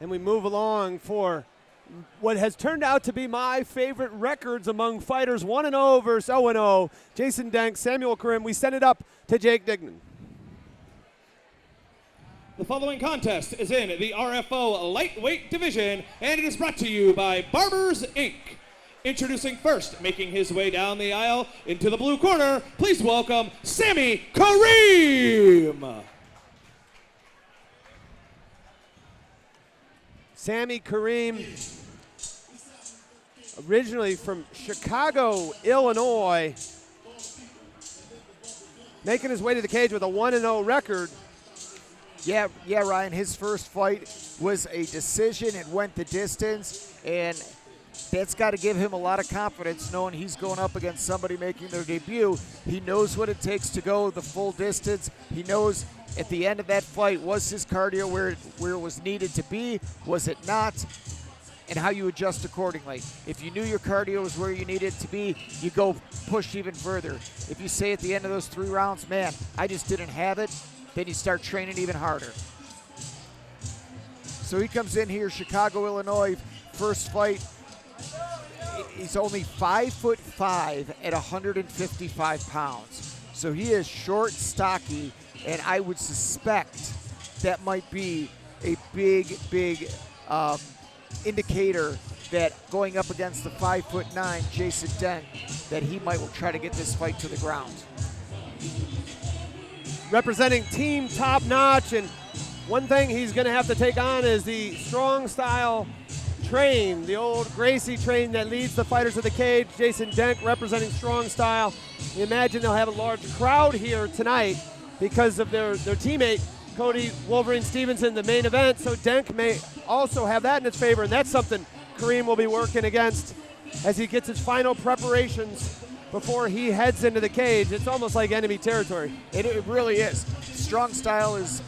And we move along for what has turned out to be my favorite records among fighters, 1-0 versus 0-0. Jason Denk, Samuel Karim. We send it up to Jake Dignan. The following contest is in the RFO lightweight division, and it is brought to you by Barbers, Inc. Introducing first, making his way down the aisle into the blue corner, please welcome Sammy Karim. Sammy Karim, originally from Chicago, Illinois, making his way to the cage with a 1-0 record. Yeah, Ryan, his first fight was a decision. It went the distance, and that's got to give him a lot of confidence knowing he's going up against somebody making their debut. He knows what it takes to go the full distance. He knows at the end of that fight, was his cardio where it was needed to be? Was it not? And how you adjust accordingly. If you knew your cardio was where you needed it to be, you go push even further. If you say at the end of those 3 rounds, man, I just didn't have it, then you start training even harder. So he comes in here, Chicago, Illinois, first fight. He's only 5'5" at 155 pounds. So he is short, stocky, and I would suspect that might be a big indicator that going up against the 5'9" Jason Denk, that he might try to get this fight to the ground. Representing team top notch, and one thing he's going to have to take on is the strong style train, the old Gracie train that leads the fighters to the cage. Jason Denk representing strong style. You imagine they'll have a large crowd here tonight because of their teammate, Cody Wolverine Stevenson, the main event. So Denk may also have that in its favor, and that's something Karim will be working against as he gets his final preparations before he heads into the cage. It's almost like enemy territory. It really is. Strong style is,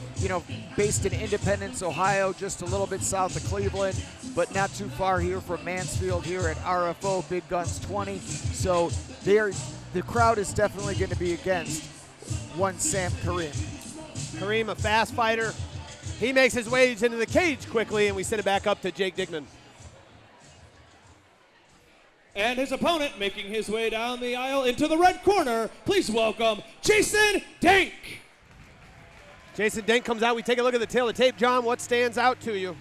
based in Independence, Ohio, just a little bit south of Cleveland, but not too far here from Mansfield here at RFO Big Guns 20. So the crowd is definitely going to be against one Sam Karim. Karim, a fast fighter. He makes his way into the cage quickly, and we send it back up to Jake Dignan. And his opponent making his way down the aisle into the red corner, please welcome Jason Denk. Jason Denk comes out. We take a look at the tail of tape. John, what stands out to you?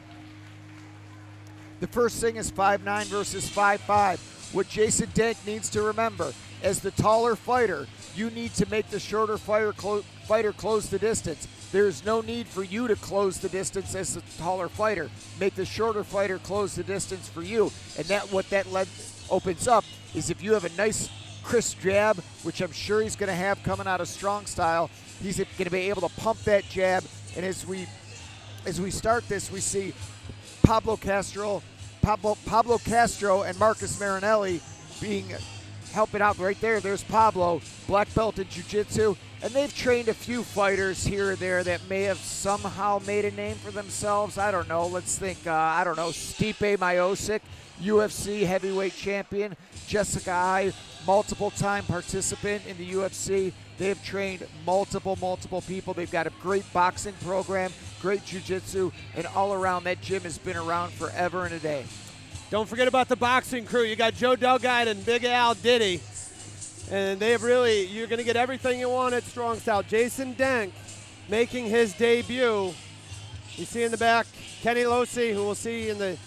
The first thing is 5'9" versus 5'5". What Jason Denk needs to remember, as the taller fighter, you need to make the shorter fighter close the distance. There is no need for you to close the distance as the taller fighter. Make the shorter fighter close the distance for you. And what that opens up is if you have a nice crisp jab, which I'm sure he's going to have coming out of strong style, he's going to be able to pump that jab. And as we start this, we see Pablo Castro and Marcus Marinelli helping out right there. There's Pablo, black belt in jiu-jitsu, and they've trained a few fighters here or there that may have somehow made a name for themselves. I don't know. Let's think, Stipe Miocic, UFC heavyweight champion. Jessica Ai, multiple-time participant in the UFC. They have trained multiple people. They've got a great boxing program, great jiu-jitsu, and all around that gym has been around forever and a day. Don't forget about the boxing crew. You got Joe Delgado and Big Al Diddy. And they have you're going to get everything you want at Strong Style. Jason Denk making his debut. You see in the back, Kenny Losi, who we'll see in the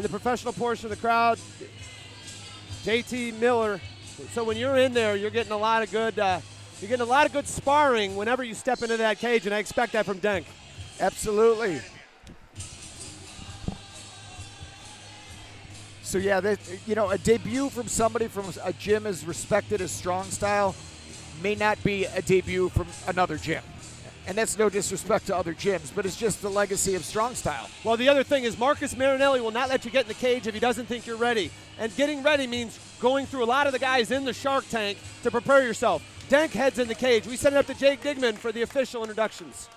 professional portion of the crowd. JT Miller. So when you're in there, you're getting a lot of good sparring whenever you step into that cage, and I expect that from Denk. Absolutely. So yeah, a debut from somebody from a gym as respected as Strong Style may not be a debut from another gym. And that's no disrespect to other gyms, but it's just the legacy of Strong Style. Well, the other thing is Marcus Marinelli will not let you get in the cage if he doesn't think you're ready. And getting ready means going through a lot of the guys in the Shark Tank to prepare yourself. Denk heads in the cage. We send it up to Jake Dignan for the official introductions.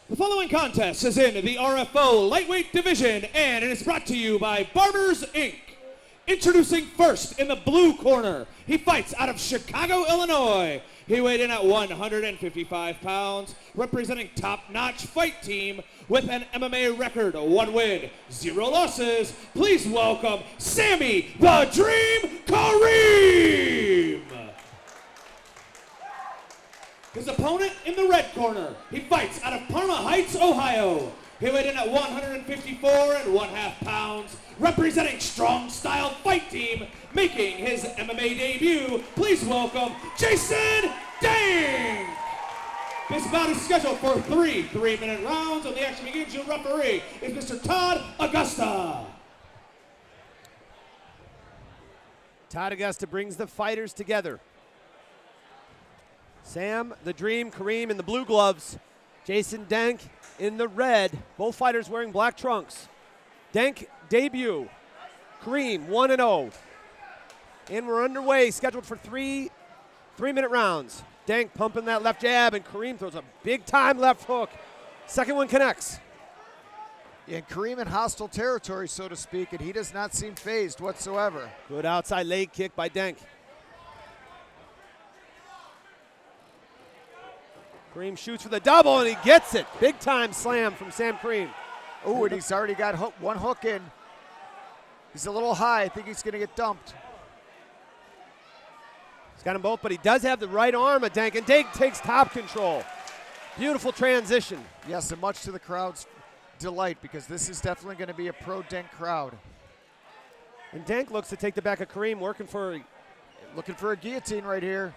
The following contest is in the RFO lightweight division, and it is brought to you by Barbers, Inc. Introducing first in the blue corner, he fights out of Chicago, Illinois. He weighed in at 155 pounds, representing Top Notch Fight Team with an MMA record, 1 win, 0 losses. Please welcome Sammy the Dream Karim. His opponent in the red corner, he fights out of Parma Heights, Ohio. He weighed in at 154 1/2 pounds, representing Strong Style Fight Team, making his MMA debut. Please welcome Jason Denk. This bout is scheduled for 3 3-minute rounds. When the action begins, your referee is Mr. Todd Augusta. Todd Augusta brings the fighters together. Sam the Dream Karim in the blue gloves. Jason Denk in the red. Both fighters wearing black trunks. Denk debut. Karim 1-0. And we're underway, scheduled for 3 3-minute rounds. Denk pumping that left jab, and Karim throws a big-time left hook. Second one connects. Yeah, and Karim in hostile territory, so to speak, and he does not seem phased whatsoever. Good outside leg kick by Denk. Karim shoots for the double, and he gets it. Big-time slam from Sam Karim. Oh, and he's already got one hook in. He's a little high. I think he's going to get dumped. He's got them both, but he does have the right arm of Denk, and Denk takes top control. Beautiful transition. Yes, and much to the crowd's delight, because this is definitely going to be a pro-Denk crowd. And Denk looks to take the back of Karim, looking for a guillotine right here.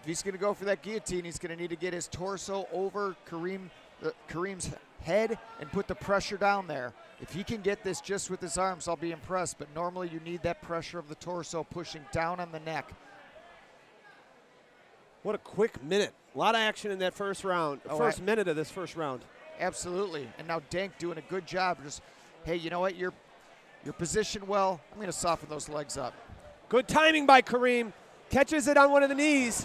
If he's going to go for that guillotine, he's going to need to get his torso over Karim's head and put the pressure down there. If he can get this just with his arms, I'll be impressed, but normally you need that pressure of the torso pushing down on the neck. What a quick minute. A lot of action in that first round, first minute of this first round. Absolutely. And now Denk doing a good job. Just, hey, you know what? You're positioned well. I'm going to soften those legs up. Good timing by Karim. Catches it on one of the knees.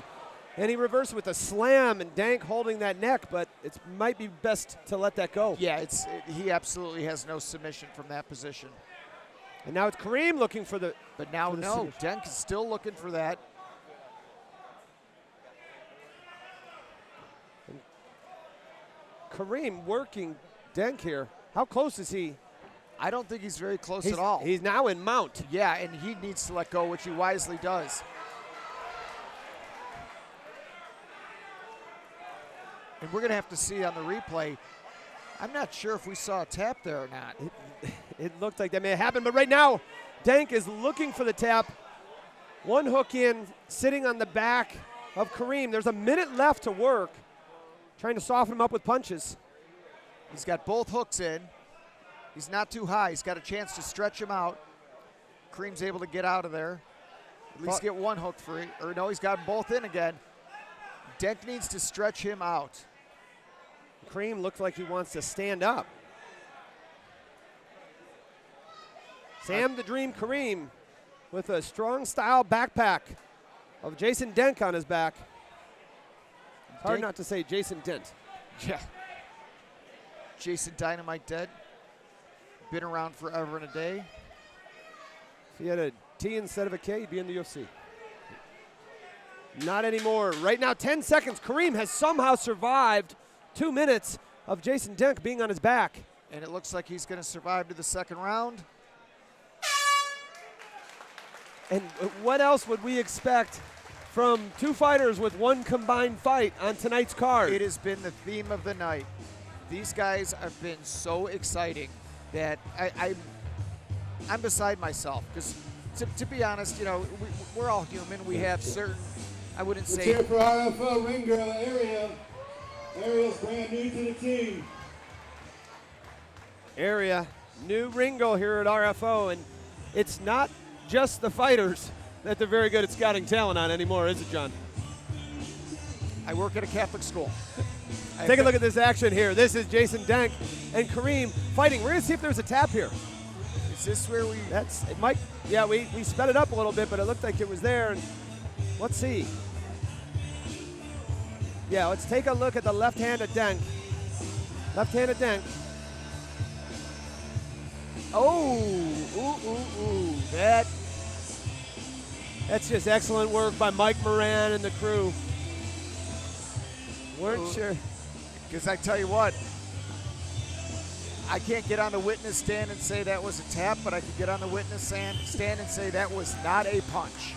And he reversed with a slam, and Denk holding that neck, but it might be best to let that go. Yeah, he absolutely has no submission from that position. And now it's Karim looking for the. But now, no, Denk is still looking for that. And Karim working Denk here. How close is he? I don't think he's very close at all. He's now in mount. Yeah, and he needs to let go, which he wisely does. And we're going to have to see on the replay. I'm not sure if we saw a tap there or not. It looked like that may have happened, but right now, Denk is looking for the tap. One hook in, sitting on the back of Karim. There's a minute left to work, trying to soften him up with punches. He's got both hooks in. He's not too high. He's got a chance to stretch him out. Karim's able to get out of there. At least get one hook free. Or no, he's got them both in again. Denk needs to stretch him out. Karim looks like he wants to stand up. Sam the Dream Karim with a strong style backpack of Jason Denk on his back. It's hard not to say Jason Dent. Yeah. Jason Dynamite dead. Been around forever and a day. If he had a T instead of a K, he'd be in the UFC. Not anymore. Right now, 10 seconds. Karim has somehow survived 2 minutes of Jason Denk being on his back. And it looks like he's going to survive to the second round. And what else would we expect from two fighters with one combined fight on tonight's card? It has been the theme of the night. These guys have been so exciting that I'm beside myself. Because to be honest, you know, we're all human. We have certain, I wouldn't say. Let's hear for RFO ring girl Area. Ariel's brand new to the team. Area, new ring girl here at RFO, and it's not just the fighters that they're very good at scouting talent on anymore, is it, John? I work at a Catholic school. Take a look at this action here. This is Jason Denk and Karim fighting. We're gonna see if there's a tap here. Is this where we? It might. Yeah, we sped it up a little bit, but it looked like it was there. And let's see. Yeah, let's take a look at the left hand of Denk. Left hand of Denk. Oh, ooh. That's just excellent work by Mike Moran and the crew. Weren't sure. Because I tell you what, I can't get on the witness stand and say that was a tap, but I can get on the witness stand and say that was not a punch.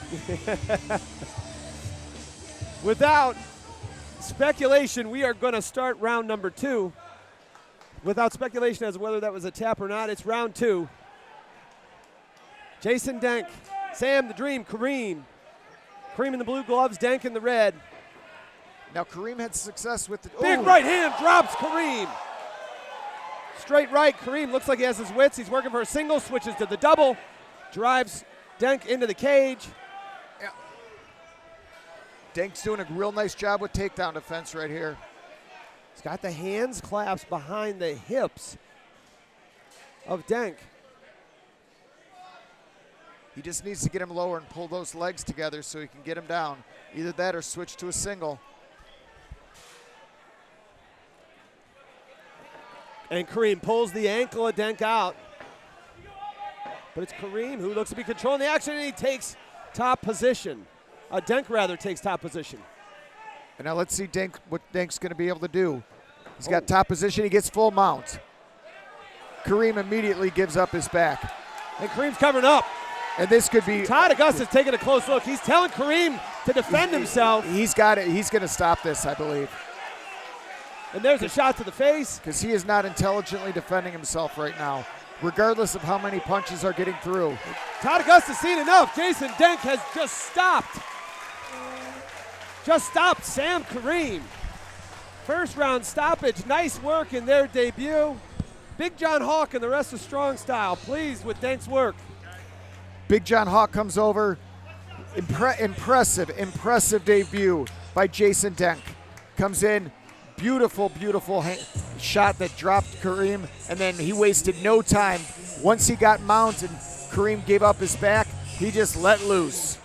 Without speculation, we are going to start round number 2. Without speculation as to whether that was a tap or not, it's round 2. Jason Denk, Sam the Dream, Karim. Karim in the blue gloves, Denk in the red. Now Karim had success with the Big right hand drops Karim. Straight right, Karim looks like he has his wits. He's working for a single, switches to the double, drives Denk into the cage. Yeah. Denk's doing a real nice job with takedown defense right here. He's got the hands clasped behind the hips of Denk. He just needs to get him lower and pull those legs together so he can get him down. Either that or switch to a single. And Karim pulls the ankle of Denk out. But it's Karim who looks to be controlling the action, and he takes top position. Denk rather takes top position. And now let's see what Denk's going to be able to do. He's got top position. He gets full mount. Karim immediately gives up his back. And Karim's covering up. And this could be... Todd Augusta's taking a close look. He's telling Karim to defend himself. He's got it. He's going to stop this, I believe. And there's a shot to the face. Because he is not intelligently defending himself right now, regardless of how many punches are getting through. Todd Augusta's seen enough. Jason Denk has just stopped. Just stopped Sam Karim. First round stoppage. Nice work in their debut. Big John Hawk and the rest of Strong Style pleased with Denk's work. Big John Hawk comes over. Impressive debut by Jason Denk. Comes in. Beautiful shot that dropped Karim, and then he wasted no time. Once he got mounted, Karim gave up his back. He just let loose.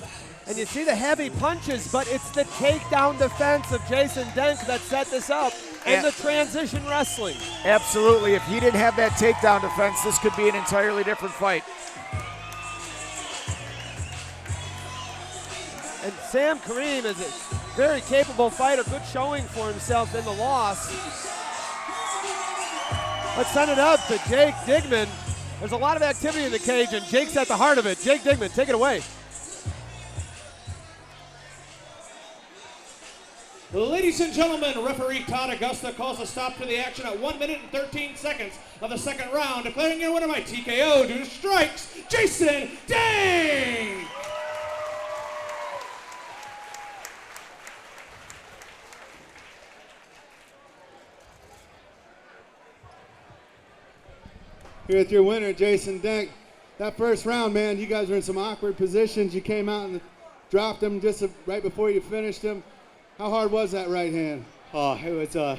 And you see the heavy punches, but it's the takedown defense of Jason Denk that set this up, and the transition wrestling. Absolutely. If he didn't have that takedown defense, this could be an entirely different fight. And Sam Karim is a very capable fighter, good showing for himself in the loss. Let's send it up to Jake Digman. There's a lot of activity in the cage, and Jake's at the heart of it. Jake Digman, take it away. Ladies and gentlemen, referee Todd Augusta calls a stop to the action at 1 minute and 13 seconds of the second round, declaring your winner by TKO due to strikes, Jason Denk! Here with your winner, Jason Denk. That first round, man, you guys were in some awkward positions. You came out and dropped him just right before you finished him. How hard was that right hand? Oh, it was,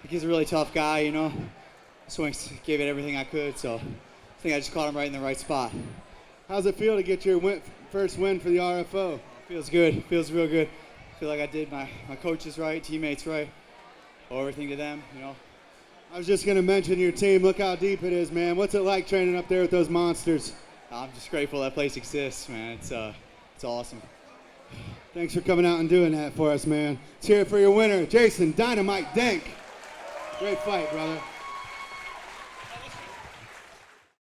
he's a really tough guy, you know. Swings, gave it everything I could, so I think I just caught him right in the right spot. How's it feel to get your first win for the RFO? Feels good, feels real good. Feel like I did my coaches right, teammates right, owe everything to them, you know. I was just going to mention your team. Look how deep it is, man. What's it like training up there with those monsters? I'm just grateful that place exists, man. It's awesome. Thanks for coming out and doing that for us, man. Let's hear it for your winner, Jason Dynamite Denk. Great fight, brother.